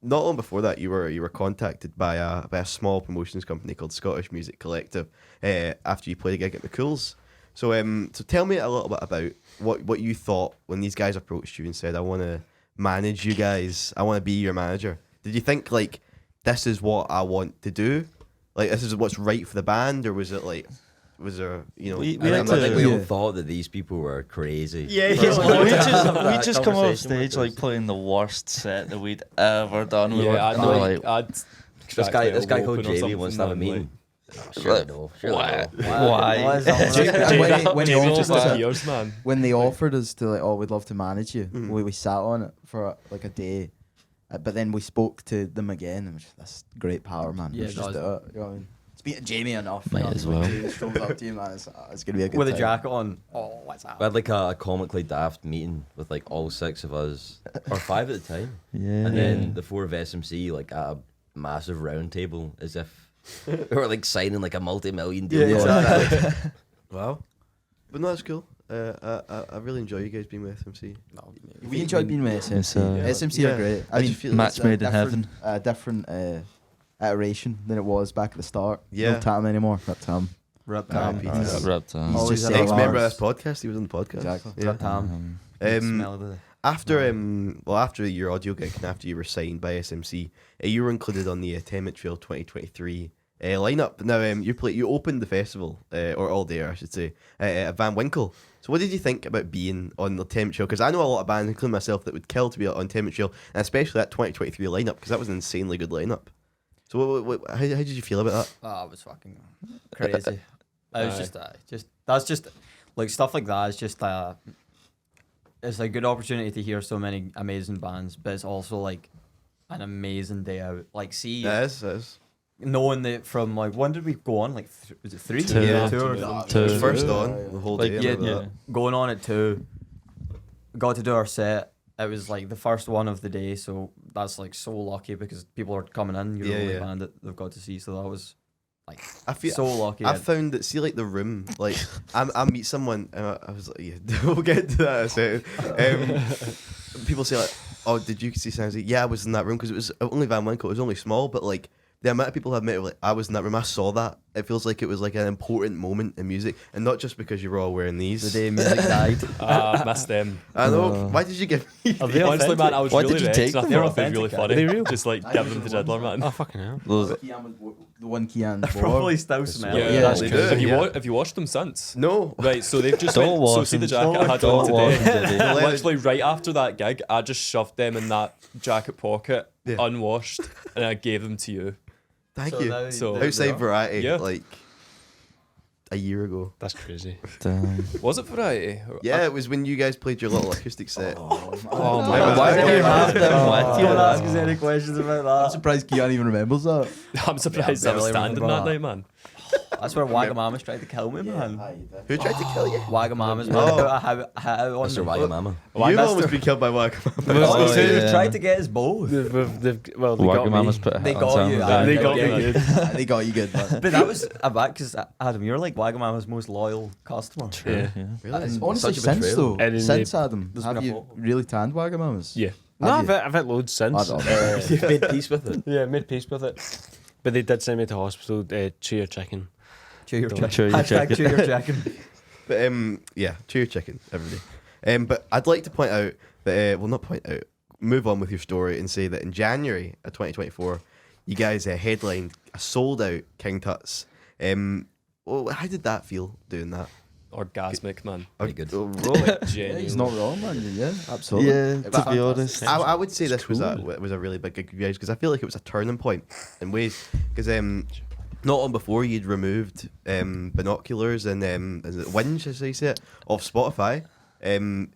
not long before that, you were contacted by a small promotions company called Scottish Music Collective after you played a gig at McCool's. So so tell me a little bit about what you thought when these guys approached you and said, "I want to manage you guys. I want to be your manager." Did you think like this is what I want to do? Like this is what's right for the band, or was it like was there We I like think to- we all Yeah. thought that these people were crazy. Yeah, we just that come off conversation stage with like us. playing the worst set that we'd ever done. We Yeah, were, I'd and we're like, I'd This guy called Jamie wants to have a meeting. Sure, no. why? Why is that Jake- one? when he Jamie offered just us it- years, man. when they offered us to like, oh, we'd love to manage you, Mhm. we sat on it for like a day, but then we spoke to them again, and that's great power, man. Yeah, Let's just it do does. it. You know what I mean? Speak to Jamie enough. Might you know, as when well. Jamie shows up to you, man. It's gonna be a good With a time. jacket on. Oh, what's that? We had like a comically daft meeting with like all 6 of us, or 5 at the time, Yeah. and then the 4 of SMC like at a massive round table as if we were like signing like a multi-million deal. Yeah, contract. Wow. But no, that's cool. I really enjoy you guys being with SMC. We enjoyed being with SMC. It's, uh, SMC Yeah. are great. I just feel Match it's made in heaven. A different iteration than it was back at the start. Yeah. No Tam anymore. Not Tam. Rip Tam. Tam. He's- Ripped on. Always Just in our ex-member of hearts. this podcast. He was on the podcast. Exactly. Yeah. Rip Tam. Smell of the- After your audio gig and after you were signed by SMC, you were included on the 10 Trail 2023 lineup. Now, you opened the festival, or all day, I should say, at Van Winkle. So what did you think about being on the Temp Chill? Because I know a lot of bands, including myself, that would kill to be on Temp Chill, and especially that 2023 lineup, because that was an insanely good lineup. So how did you feel about that? Oh, it was fucking crazy. It was that's just like stuff like that is just it's a good opportunity to hear so many amazing bands, but it's also like an amazing day out. Like, see, It is. knowing that from like when did we go on? Like was it 3? Two. Yeah. 2 or Two. something? It was first on the whole Like, day. I yeah, remember that. Going on at 2, got to do our set. It was like the first one of the day, so that's like so lucky because people are coming in. You're the only band that they've got to see, so that was like I feel so lucky. I found that, see, like the room, like I meet someone and I was like, yeah, we'll get to that in a second. People say like, oh, did you see Sian? Yeah, I was in that room because it was only Van Winkle. It was only small, but like the amount of people I've met, like I was in that room, I saw that. It feels like it was like an important moment in music, and not just because you were all wearing these. the day music died. Missed them. I know. Why did you give me? Are they Honestly, authentic? man, I was Why really did you vexed. take I them? thought They're they were really authentic, funny. Are they real? Just like I give was them to the Jiddler, ones. man. Oh, fucking hell. Those, Cian was the one Cian wore. Probably still smell. Yeah, it. that's they crazy. do. Have you Yeah. have you washed them since? No. Right, so they've just Don't went, so wash see the them. jacket I had Don't on wash today. them, Diddy. Literally right after that gig, I just shoved them in that jacket pocket, Yeah. unwashed, and I gave them to you. Thank So you. now So- they Outside are. Variety, Yeah. like a year ago. That's crazy. damn. Was it variety? Yeah, it was when you guys played your little acoustic set. Oh my God. Why did you have them with you? Don't ask us any questions about I'm that. surprised Cian even remembers that. I'm surprised I was barely standing remember that that. night, man. That's where Wagamama's tried to kill me, man. Who tried to kill you? Wagamama's man. Oh. I have on Mr. them. Wagamama. You've Mr. almost been killed by Wagamama. Oh, They yeah. tried to get us both. They got me. Wagamama's put a They hit got on you, Sam. aye. They got Yeah. me good. They got you good, man. But that was a bad because Adam, you're like Wagamama's most loyal customer. Yeah. Really? Honestly, Such a since betrayal. though, And then since Adam, There's have been a you photo. really tanned Wagamamas? Yeah. No, Have you? I've had loads since. I don't You've made peace with it. Yeah, made peace with it. But they did send me to hospital. Chew your chicken. Chew your Don't chicken. chew your Hashtag chicken. chew your chicken. But yeah, chew your chicken every day. But I'd like to point out that well, not point out, move on with your story and say that in January of 2024, you guys headlined a sold out King Tut's. Well, how did that feel doing that? Orgasmic, man. Pretty good. Oh, really? Genuine. He's not wrong, man. Yeah, absolutely. Yeah, But to be honest. I would say this was cool. was a really big gig for you guys because I feel like it was a turning point in ways because not long before you'd removed binoculars and is it Winch as they say it off Spotify,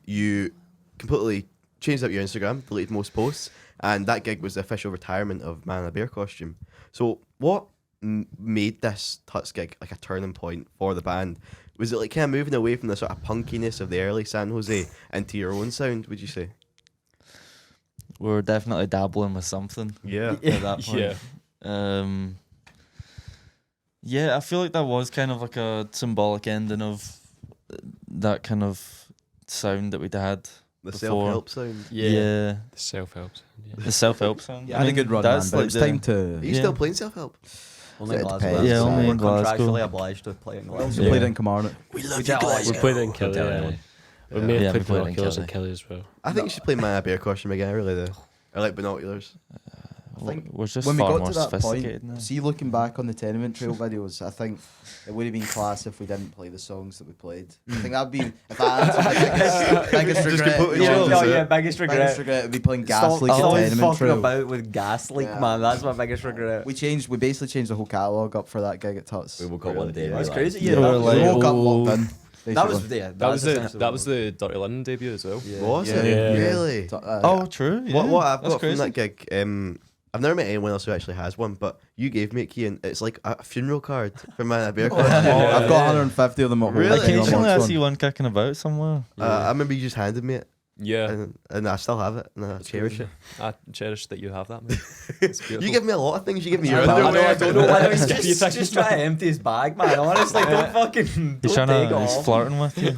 you completely changed up your Instagram, deleted most posts, and that gig was the official retirement of Man in a Bear costume. So what made this Tuts gig like a turning point for the band? Was it like kind of moving away from the sort of punkiness of the early San Jose into your own sound, would you say? We were definitely dabbling with something Yeah. at that point. Yeah. Yeah, I feel like that was kind of like a symbolic ending of that kind of sound that we'd had. The Before. self-help sound. Yeah, The self-help. Yeah. the self-help sound. Yeah, I had a good run, man. that's But like it was the- time to. Are you Yeah. still playing self-help? Only in It Glasgow. depends. Yeah, only We're in Glasgow. contractually obliged to play in We Glasgow. also Yeah. played in Kilmarnock. We We played in Kelly. tell Yeah. anyone. We may have Yeah, we played played in binoculars in Kelly. Kelly as well. I think you should play my bear costume again. I really do. I like binoculars. think We're just when we far got more to that sophisticated point, now. see, looking back on the Tenement Trail videos, I think it would have been class if we didn't play the songs that we played. I think that'd be if I answered the biggest Just regret. completely you know, changed it. yeah, biggest regret. biggest regret would be playing Gas Stop, Leak at stop Tenement fucking Trail. about with Gas Leak, Yeah. man. That's my biggest regret. We basically changed the whole catalogue up for that gig at Tuts. We woke up one day. and That's we crazy. like, Yeah, We that were was, like, we woke up oh. locked in. that was basically. yeah. That was essentially the Dirty London debut as well. Yeah. Was Yeah. it? Yeah. Really? Oh, true. Yeah. What I've That's got crazy. from that gig, I've never met anyone else who actually has one, but you gave me it, Cian. It's like a funeral card for my bear costume. I've got 150 of them at home. Really? Occasionally, I amongst see one. one kicking about somewhere. I remember you just handed me it, Yeah. and I still have it, and I cherish it. I cherish that you have that, man. It's beautiful. You give me a lot of things. You give me your I know, underwear. I don't know why he's You think- just trying to empty his bag, man. Honestly, don't fucking. He's Don't trying take to. He's off. flirting with you.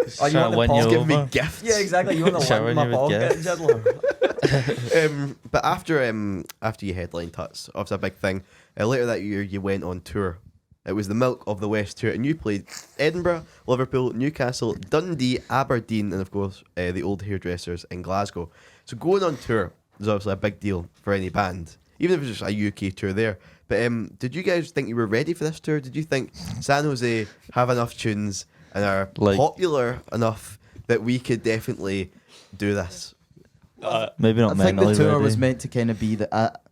He's Oh, you trying want to the win pulse? you He's giving me over. gifts. Yeah, exactly. You want to Showering lump in my you with pocket, gifts. Jiddler. But after you headlined Tuts, obviously a big thing. Later that year, you went on tour. It was the Milk of the West tour, and you played Edinburgh, Liverpool, Newcastle, Dundee, Aberdeen, and of course the Old Hairdressers in Glasgow. So going on tour is obviously a big deal for any band. even if it was just a UK tour there. But did you guys think you were ready for this tour? Did you think San Jose have enough tunes and are Like- popular enough that we could definitely do this? Maybe not I think the mentally tour ready. was meant to kind of be that.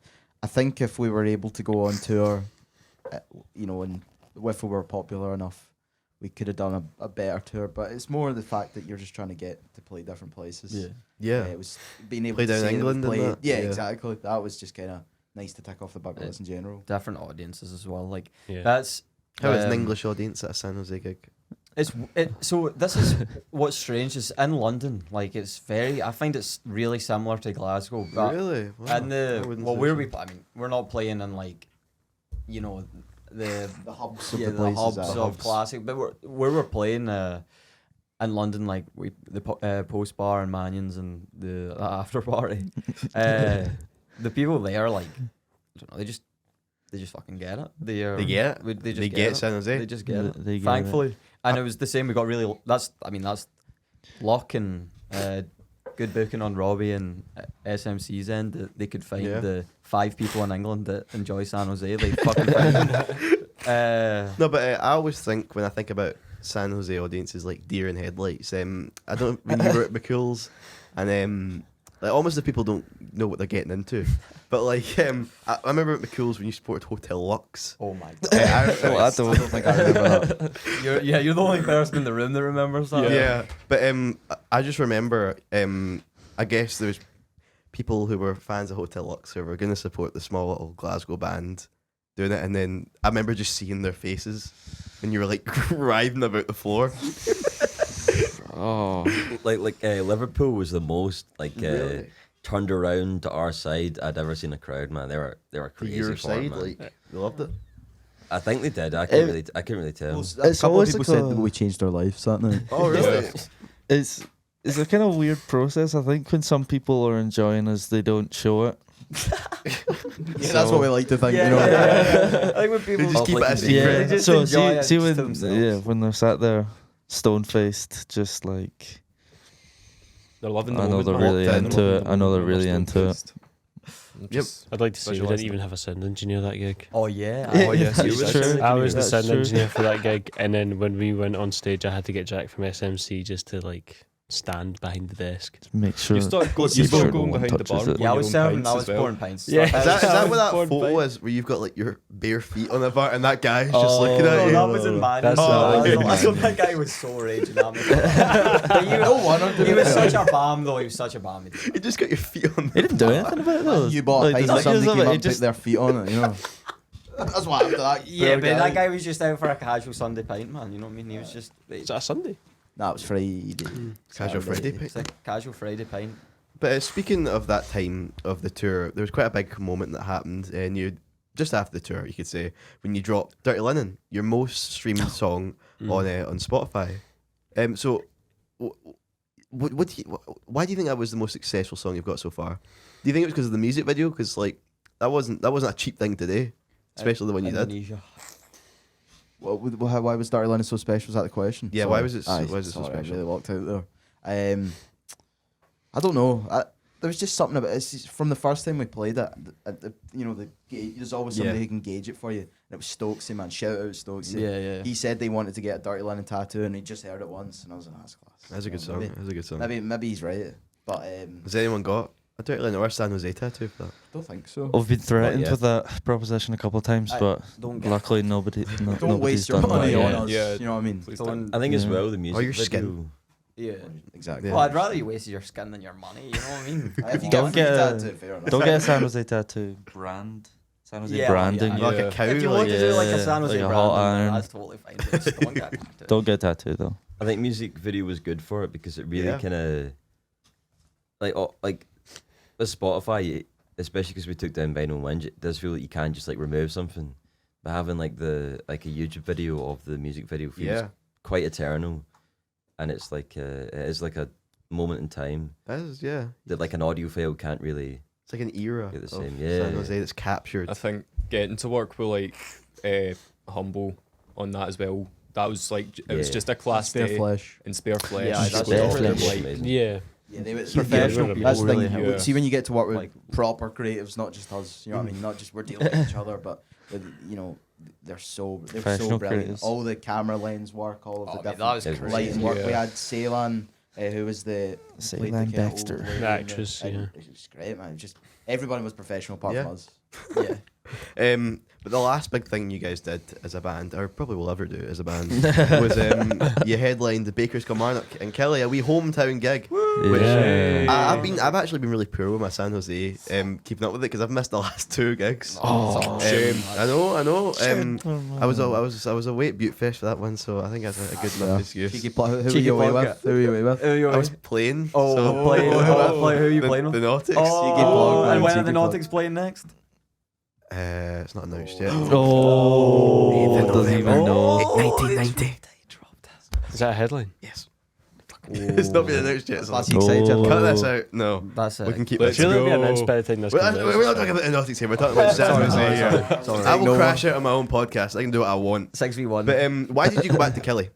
I think if we were able to go on tour, and if we were popular enough, we could have done a better tour. But it's more the fact that you're just trying to get to play different places. Yeah. It was being able Play to down say that we England and played- that, Yeah, yeah. exactly. That was just kind of nice to tick off the bucket list in general. Different audiences as well. Like Yeah. that's How is an um, English audience at a San Jose gig? So this is what's strange is in London. Like it's very. I find it's really similar to Glasgow. But Really? Wow. And I wouldn't say where so. we play, I mean, we're not playing in like, the The hubs of yeah, the the places. hubs at. of classic. But where we're playing in London, like the post bar and Mannion's and the after party, the people there like, I don't know, they just fucking get it. They get it? They just They get San Jose? They just get it. They get it. Thankfully, and it was the same. We got really. That's luck and good booking on Robbie and SMC's end that they could find Yeah. the 5 people in England that enjoy San Jose. They fucking found them. No, but I always think when I think about San Jose audiences like deer in headlights. I don't when you were at McCool's and like almost the people don't know what they're getting into. But like I remember at McCool's when you supported Hotel Lux. Oh my god! I don't think I remember that. You're the only person in the room that remembers that. Yeah, but I just remember I guess there's people who were fans of Hotel Lux who were going to support the small little Glasgow band doing it, and then I remember just seeing their faces when you were like writhing about the floor. Oh, like Liverpool was the most Really? turned around to our side I'd ever seen a crowd. Man, they were To crazy your for it, side, man. like they loved it. I think they did. I couldn't really tell. A It's couple of always people like said a- that we changed our lives that night. Oh really? It's a kind of weird process. I think when some people are enjoying us, they don't show it. Yeah, that's what we like to think. Yeah, you know. yeah. I think when people They just keep it a like- secret. Yeah. They just So enjoy it see just when to themselves. when they're sat there stone faced, just like They're loving the I know moment. they're man. really Locked in. into it. I know they're really into it. I'd like to say we visualising didn't even have a sound engineer that gig. Oh yeah. Yeah, Oh, yeah. that's You was true. actually- I was the That's sound true. engineer for that gig, and then when we went on stage, I had to get Jack from SMC just to like stand behind the desk. Make sure. You start Make sure no going one behind the touches bar. it. Yeah, I pouring was your own serving. I pints was as well. pouring pints. Yeah. Is that what that Porn photo fight. is where you've got like your bare feet on the bar and that guy's just looking at No, you? that was in Manning. That's That guy was so raging at me. But he was such a bam though. He was such a bam. You just got your feet on He didn't do anything about it though. You bought a Like, pint and the somebody thing is came that up he and put just- their feet on it, you know. That's what happened to that. Yeah, poor but that guy was just out for a casual Sunday pint, man. You know what I mean? He was just Is that a Sunday? That was Friday. Casual Friday it's pick. like casual Friday pint. But speaking of that time of the tour, there was quite a big moment that happened, and just after the tour, you could say, when you dropped "Dirty Linen," your most streamed song on Spotify. So, why do you think that was the most successful song you've got so far? Do you think it was because of the music video? Because like that wasn't a cheap thing to do, especially the one you did. Indonesia. Why was Dirty Linen so special? Was that the question? Yeah, why was it so- Aye, why was it so sorry, special? I really walked out there. I don't know. There was just something about it. It's just from the first time we played it. There's always somebody Yeah. who can gauge it for you. And it was Stokesy, man. Shout out Stokesy. Yeah, yeah. He said they wanted to get a Dirty Linen tattoo, and he just heard it once, and I was like, "That's class." That's a good song. Maybe, That's a good song. maybe he's right, but Has anyone got a Dirty Linen or a San Jose tattoo for that? don't think so. I've been threatened yet. with that proposition a couple of times, Aye, but don't get- luckily nobody. Don't nobody's waste your done money that on yet. us. Yeah. You know what I mean? Please Don't- I think as Yeah. well the music your video. skin. Yeah. Exactly. Well, I'd rather you wasted your skin than your money. You know what I mean? If you Don't get a get free a- tattoo, fair enough. Don't get a San Jose tattoo brand. San Jose Yeah, branding. yeah. Like a Yeah. cow. If you like, want to do like a Yeah, San Jose like a brand, hot then iron. that's totally fine. Just don't get it. Don't get a tattoo though. I think music video was good for it because it really Yeah. kind of like with Spotify, especially because we took down Vinyl Whinge, it does feel like you can't just like remove something. But having like a YouTube video of the music video feels Yeah, quite eternal, and it's like it is like a moment in time that is that like an audio file can't really. It's like an era Get the of same, yeah. San Jose that's captured. I think getting to work with like Humble on that as well. That was like it was Yeah. just a class Spare day flesh. in Spare Flesh. Yeah, just that's going off definitely and, Flesh like amazing. Yeah. Yeah, they were Professional people That's the really thing. help. See, when you get to work with Like- proper creatives, not just us, you know what I mean? Not just we're dealing with each other, but with, you know, they're so Professional brilliant. creatives. All the camera lens work, all of the Oh, mate, different that was It was crazy. lighting work. We Yeah. had Cean, who was the played Cean the kind of Baxter. old lady The in actress, and yeah. It was great, man. Just everybody was professional apart Yeah. from us. Yeah. But the last big thing you guys did as a band, or probably will ever do as a band, was you headlined the Bakers Kilmarnock in Kelly, a wee hometown gig. Which Yeah. I've actually been really poor with my San Jose, keeping up with it because I've missed the last 2 gigs. Oh, I know. I was away at Butte Fest for that one, so I think that's a good enough excuse. Cheeky who were Cheeky you away plug, with? Who were you away with? Who you I was playing. Oh, so playing. Who are you playing the with? Nautics. Oh, Cheeky plug, man, and when are cheeky the plug. Nautics playing next? It's not announced yet. Oh, Nathan doesn't even know. 1990. Is that a headline? Yes. It's not been announced yet. So That's excited. Oh. cut this out. No, That's it. we can keep Let's this. go. Be We're announced by the time this not comes out. talking about the Nautics here. We're talking about San Jose here. Sorry. I will No crash out on my own podcast. I can do what I want. 6v1. But why did you go back to Kelly?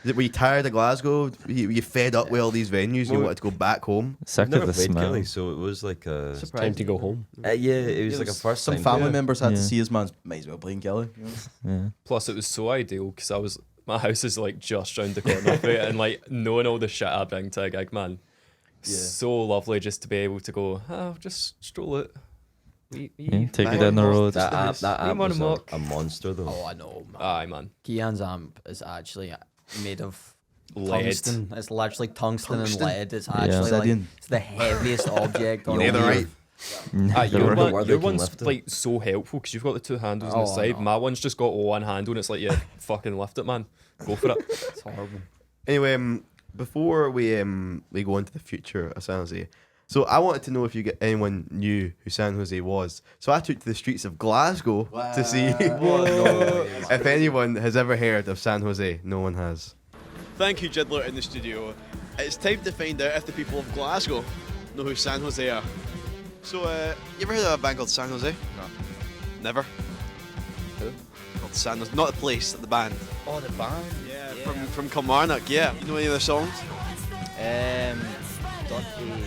Were you tired of Glasgow? Were you fed up with all these venues? You Well, wanted to go back home? I've Sick of never the played smell. Kelly, so it was like a Time to go home. yeah. It was like a first Some time. family yeah. members had to Yeah. see us, man. Might as well play in Kelly. You know? Yeah. Plus, it was so ideal because my house is like just round the corner of it, and like knowing all the shit I bring to a gig, man. So lovely just to be able to go. Oh, just stroll it. Yeah, take it down the road. That amp Money was Mock. a monster though. Oh, I know, man. Aye, man. Kian's amp is actually made of Lead. tungsten. It's literally tungsten and Tungsten? lead. It's Yeah. actually like, Obsidian. it's the heaviest object on Netherite. Your, Where one, they your can one's lift it. like so helpful because you've got the 2 handles on Oh, the side. no. My one's just got one handle and it's like, yeah, fucking lift it, man. Go for it. It's horrible. Anyway, before we go into the future of San Jose, so I wanted to know if anyone knew who San Jose was. So I took to the streets of Glasgow to see if anyone has ever heard of San Jose. No one has. Thank you, Jiddler, in the studio. It's time to find out if the people of Glasgow know who San Jose are. So, you ever heard of a band called San Jose? No. Never? Who? Called San Jose. Not the place, the band. Oh, the band? Yeah, from Kilmarnock, yeah. You know any of their songs? Dirty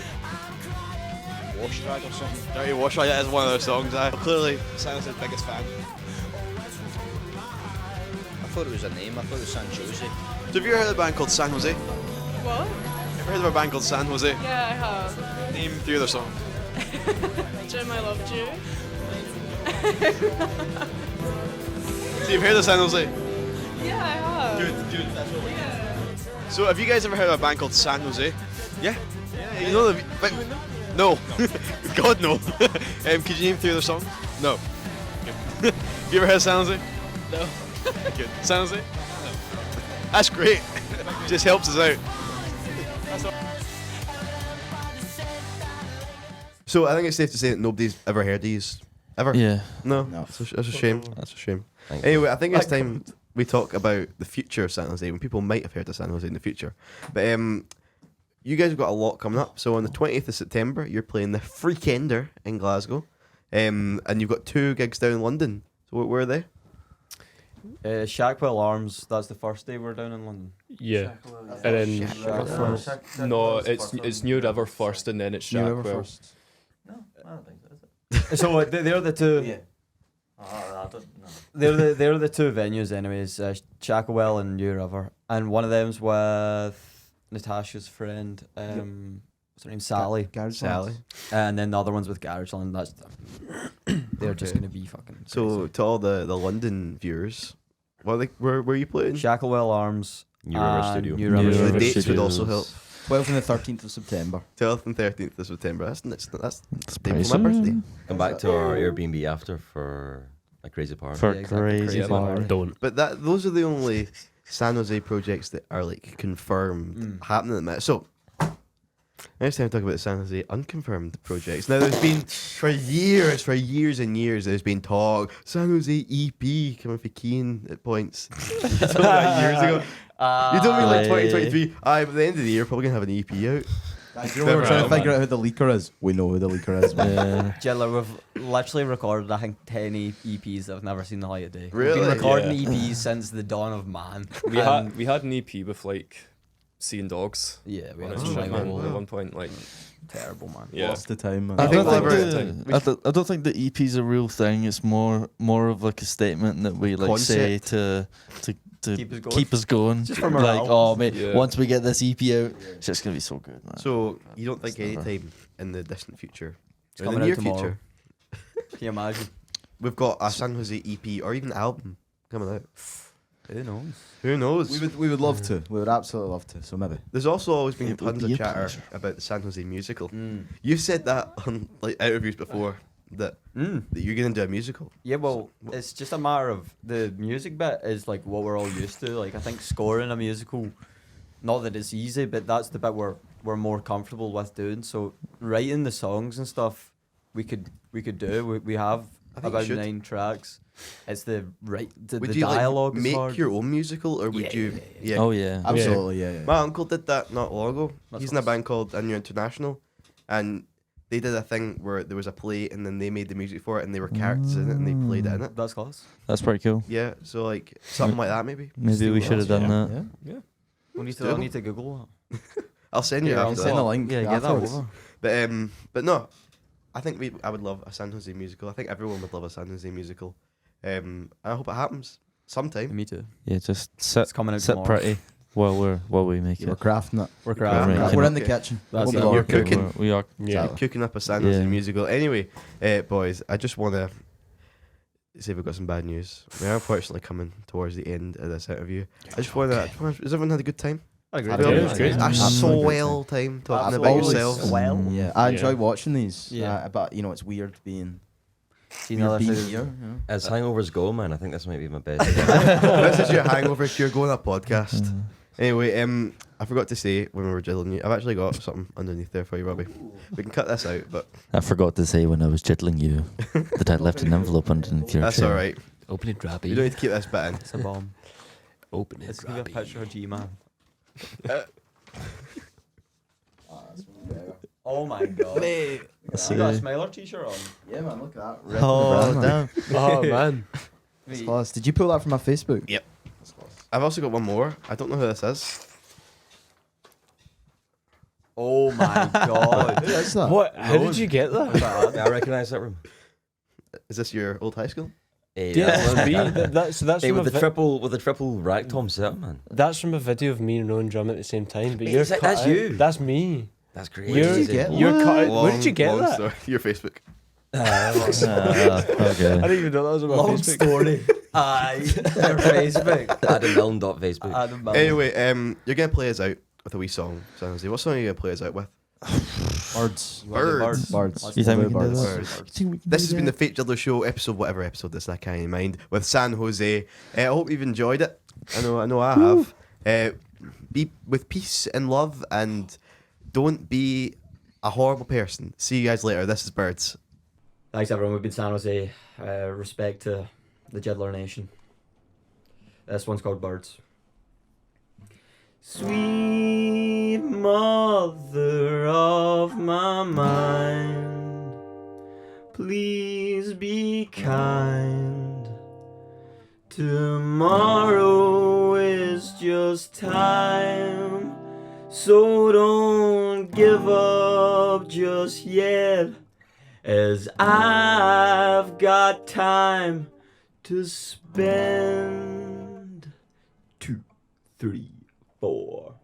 Wash Rag or something. Dirty Wash Rag, that is one of their songs. Clearly, San Jose's biggest fan. I thought it was a name, I thought it was San Jose. So have you ever heard of a band called San Jose? What? Ever heard of a band called San Jose? Yeah, I have. Name 3 of their songs. Jim, I loved you. So you've heard of San Jose? Yeah, I have. Good, that's what Yeah. So have you guys ever heard of a band called San Jose? Yeah. Yeah, you know them. But, no. God, no. Could you name 3 of their songs? No. Good. Have you ever heard of San Jose? No. Good. San Jose? No. That's great. Just helps us out. So I think it's safe to say that nobody's ever heard these. Ever? Yeah. No? No. That's a shame. That's a shame. Thank Anyway, I think it's time we talk about the future of San Jose, when people might have heard of San Jose in the future. But you guys have got a lot coming up. So on the 20th of September, you're playing the Freakender in Glasgow. And you've got 2 gigs down in London. So where are they? Shackwell Arms, that's the first day we're down in London. Yeah. And then No, it's New River first and then it's New River Shackwell. first. No, I don't think so, is it? So they're the two. Yeah. I don't know. They're the 2 venues, anyways. Shackwell and New River, and one of them's with Natasha's friend. What's her name? Sally. Garage Sally. And then the other one's with Garageland. That's they're just gonna be fucking. So crazy. to all the London viewers, where are you playing? Shacklewell Arms. New River and Studio. New New River The River Studio. dates would also help. 12th and the 13th of September. 12th and 13th of September. That's It's day before my birthday. Come back to our Airbnb after for a crazy party. For Yeah, exactly. crazy Crazy party. don't. But those are the only San Jose projects that are like confirmed happening at the minute. So next time we talk about the San Jose unconfirmed projects. Now there's been for years and years there's been talk San Jose EP coming for Cian at points. You told me that years ago. You told me like 2023. By the end of the year, we're probably gonna have an EP out. You know, we're trying to figure out who the leaker is. We know who the leaker is. Yeah. Jiddler, we've literally recorded, I think, 10 EPs that have never seen the light of day. We've Really? been recording EPs since the dawn of man. We had an EP with like seeing dogs. Yeah, we On had his some trip, like, man. At one point, like, terrible, man. yeah. What's the time, man? I think don't think whatever- I don't think the EP's a real thing. It's more of like a statement that we like say to keep us going. Just for like, morale. oh mate, Yeah. once we get this EP out, it's just gonna be so good, man. So you don't think It's any never- time in the distant future, It's or the coming near out tomorrow. future, Can you imagine? we've got a San Jose EP or even album coming out? Who knows? Who knows? We would love to. We would absolutely love to. So maybe. There's also always been It would tons be of a chatter pleasure. about the San Jose musical. Mm. You've said that on like interviews before that Mm. you're gonna do a musical. Yeah, well, it's just a matter of the music bit is like what we're all used to. Like I think scoring a musical, not that it's easy, but that's the bit we're more comfortable with doing. So writing the songs and stuff, we could do. We have I think you about should. 9 tracks. It's the Would the you dialogue like is make hard. your own musical, or would Yeah, you? yeah, Oh yeah. Absolutely, yeah. My uncle did that not long ago. That's He's in a class. band called Angiar International, and they did a thing where there was a play, and then they made the music for it, and they were characters in it, and they played it in it. That's class. That's pretty cool. Yeah, so like something like that maybe. Maybe we should have done that. Yeah. We need doable. I need to Google I'll send you Yeah, I'll after Send that. a link. that. Yeah, get that afterwards. over. But no, I think I would love a San Jose musical. I think everyone would love a San Jose musical. I hope it happens sometime. Me too. Yeah, just sit It's coming out sit tomorrow. pretty while we make We're it. crafting it. We're crafting crafting. it. We're in the Okay. kitchen. That's We'll be it. all You're okay. cooking. We are. Yeah. Cooking up a San Jose Yeah. musical. Anyway, boys, I just want to say we've got some bad news. We are unfortunately coming towards the end of this interview. I just want to. Has everyone had a good time? I agree. Yeah, Well, it was great. a Absolutely great swell time talking about Absolutely yourselves. swell. Yeah, I Yeah. enjoy watching these. Yeah. But you know, it's weird being See weird another being thing. here. You know? As hangovers go, man, I think this might be my best. This is your hangover cure going up podcast. Anyway, I forgot to say when we were jiddling you, I've actually got something underneath there for you, Robbie. We can cut this out, but I forgot to say when I was jiddling you that I left an envelope underneath your that's chair. all right. Open it, You Robbie. don't need to keep this bit in. It's a bomb. Open it, It's gonna be a picture of G-Man. Oh my god. You got a Smiler t-shirt on? Yeah, man, look at that. Oh damn! Oh man. That's class. Did you pull that from my Facebook? Yep. I've also got one more. I don't know who this is. Oh my god. Who is that? What? How did you get that? Yeah, I recognise that room. Is this your old high school? Yeah, that's me. So that's Hey, from with a the triple rack tom set, man. that's from a video of me and Roan drumming at the same time. But Mate, you're is that- cut that's out. you? That's me. That's great. You're, did you get you're cut out. Where Long- did you get long that? story. Your Facebook. I Okay. didn't even know that was on my Long Facebook. story. Aye. Their Facebook. Adamanno.facebook. Adamanno. Anyway, you're gonna play us out with a wee song. So Jose, what song are you gonna play us out with? Birds. Birds. Birds. You think we can do Birds. that? Birds. This has been the Fake Jiddler Show episode, whatever episode this, I can't even mind, with San Jose. I hope you've enjoyed it. I know I have. Be with peace and love, and don't be a horrible person. See you guys later. This is Birds. Thanks everyone. We've been San Jose. Respect to the Jiddler Nation. This one's called Birds. Sweet mother of my mind, please be kind. Tomorrow is just time, so don't give up just yet, as I've got time to spend. 2, 3, 4.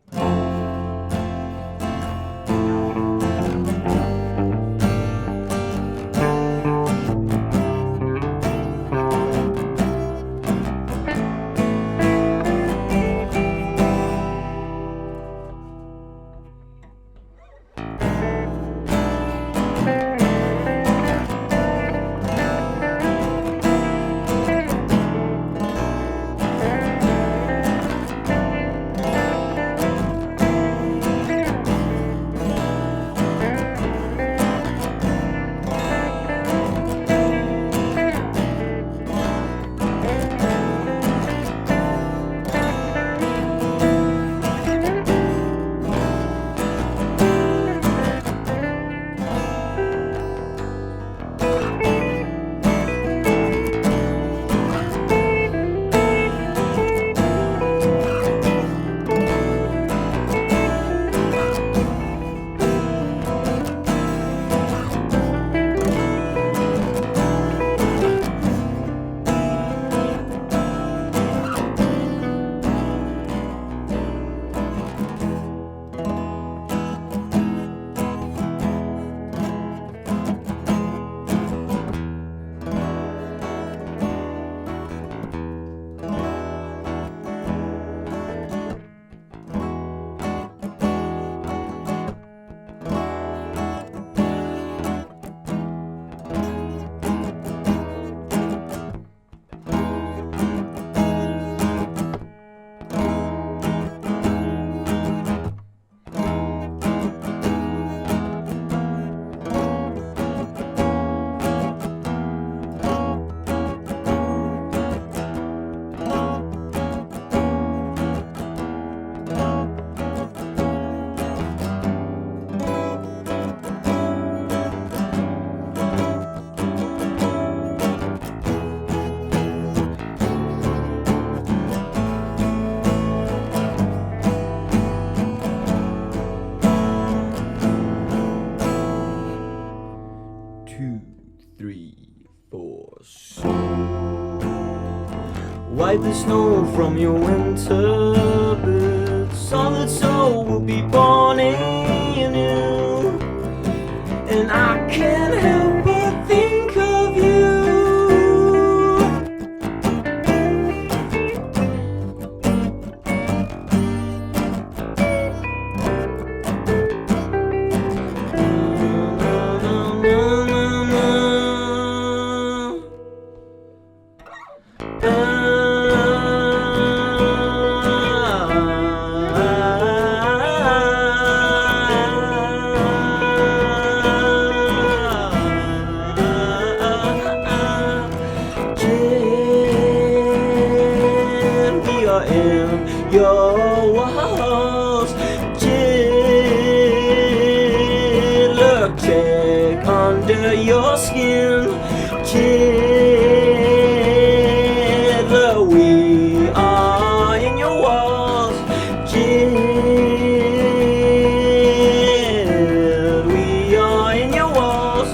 horse. Wipe the snow from your winter boots. Solid soul will be born in you, and I can't help but think of you. Your walls, Jiddler, check under your skin, Jiddler, we are in your walls, Jiddler, we are in your walls.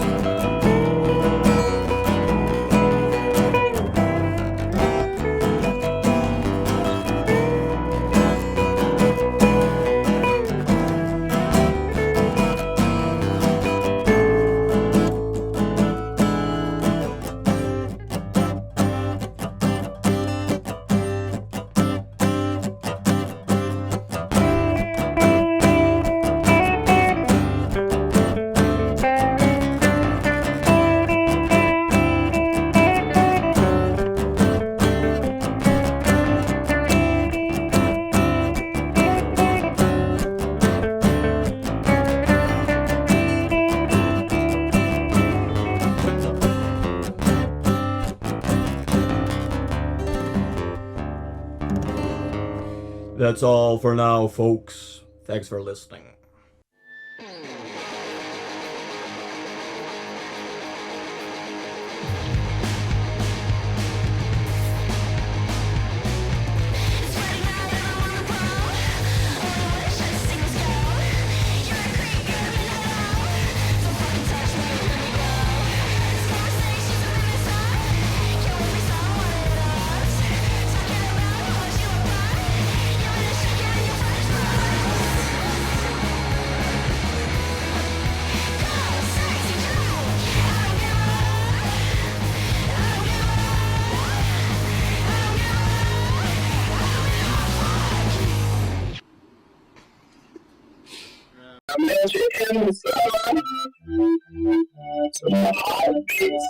That's all for now, folks. Thanks for listening.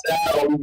Sound.